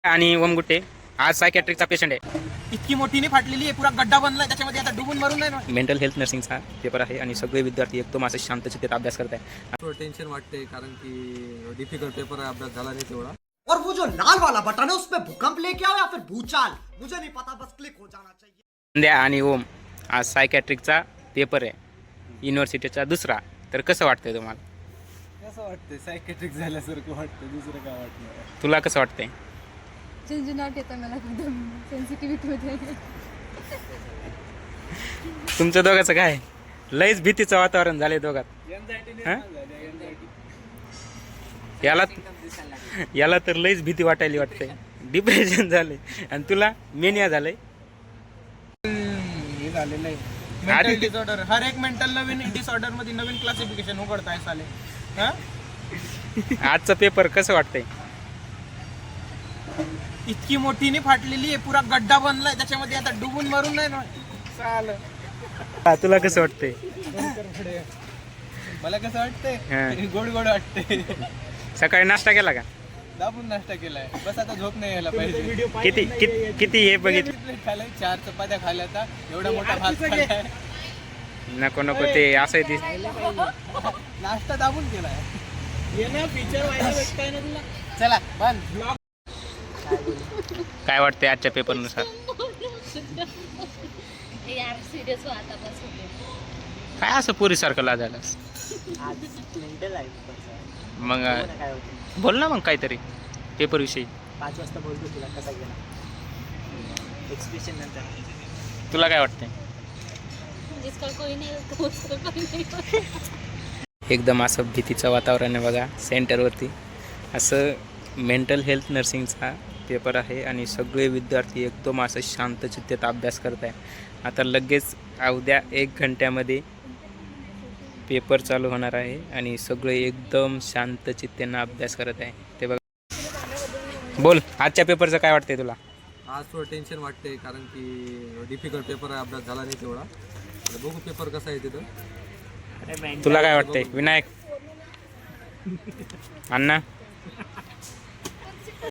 आणि ओमगुट्टे आज सायकॅट्रिकचा पेशंट आहे. इतकी मोठीने फाटलेली आहे, पुरा गड्डा बनलाय त्याच्यामध्ये, आता डुबून मरून नाही ना. मेंटल हेल्थ नर्सिंगचा पेपर आहे आणि सगळे विद्यार्थी एकदम असं शांतचित्तेत अभ्यास करत आहे. थोडं टेन्शन वाटते कारण की डिफिकल्ट पेपर आहे, अभ्यास झाला नाही तेवढा. और वो जो लाल वाला बटन है उसमें भूकंप लेके आओ या फिर भूचाल, मुझे नहीं पता, बस क्लिक हो जाना चाहिए. संध्या आणि ओम आज सायकॅट्रिकचा पेपर आहे, युनिव्हर्सिटीचा दुसरा. तर कसं वाटतंय तुम्हाला? कसं वाटतंय? सायकेट्रिक झाल्यासारखं वाटतं, दुसरं काय वाटतं? तुला कसं वाटतंय? झिंझिनाट येतं मला एकदम सेन्सिटिव्हिटी होते. तुमच्या दोघांचं काय? लयच भीतीचं वातावरण झालंय दोघात. हं? याला तर लयच भीती वाटायली वाटते, डिप्रेशन झाले. आणि तुला मेनिया झालंय. हे झालेलं आहे मेंटल डिसऑर्डर. हर एक मेंटल नवीन डिसऑर्डर मध्ये नवीन क्लासिफिकेशन उघडताय साले. हा, आजचा पेपर कसं वाटतंय? इतकी मोठीने फाटलेली आहे, पुरा गड्डा बनलाय त्याच्यामध्ये, आता डुबून मरून नाही ना. चाल तुला कसं वाटतंय? मला कसं वाटतंय? हं. गोड गोड वाटतंय. सकाळी नाश्ता केला का? दाबून नाश्ता केलाय, बस आता झोप नाही यायला पाहिजे. किती हे बघितलं? प्लेट खाल्लाय, 4 चपात्या खाल्ल्या, आता एवढा मोठा भात खाल्लाय. नको नको, ते असं आहे ते. नाश्ता दाबून केलाय. फीचर व्हायला भेटताय ना तुला. चला बंद. काय वाटतंय आजच्या पेपरनुसार? यार सिरियस आता बस होते. काय असं पोरीसारखं लाजायला? मग बोल ना मग काहीतरी पेपर विषयी. 5 वाजता बोलतो तुला कसा गेला एक्सप्रेशन नंतर. तुला काय वाटतंय? जिसका कोई नहीं उसका उसका कोई नहीं. एकदम असं भीतीचं वातावरण आहे बघा सेंटरवरती. असं मेंटल हेल्थ नर्सिंगचा पेपर आहे आणि सगळे विद्यार्थी एकदम असं शांतचित्तेत अभ्यास करत आहे. आता लगेच उद्या 1 घंट्यामध्ये पेपर चालू होणार आहे आणि सगळे एकदम शांतचित्तेनं अभ्यास करत आहे. ते बघा. बोल, आजच्या पेपरचं काय वाटतंय तुला? आज थोडं टेन्शन वाटते कारण की डिफिकल्ट पेपर आहे, अभ्यास झाला नाही तेवढा. आता बघू पेपर कसा आहे तिथं. तुला काय वाटतंय विनायक? अण्णा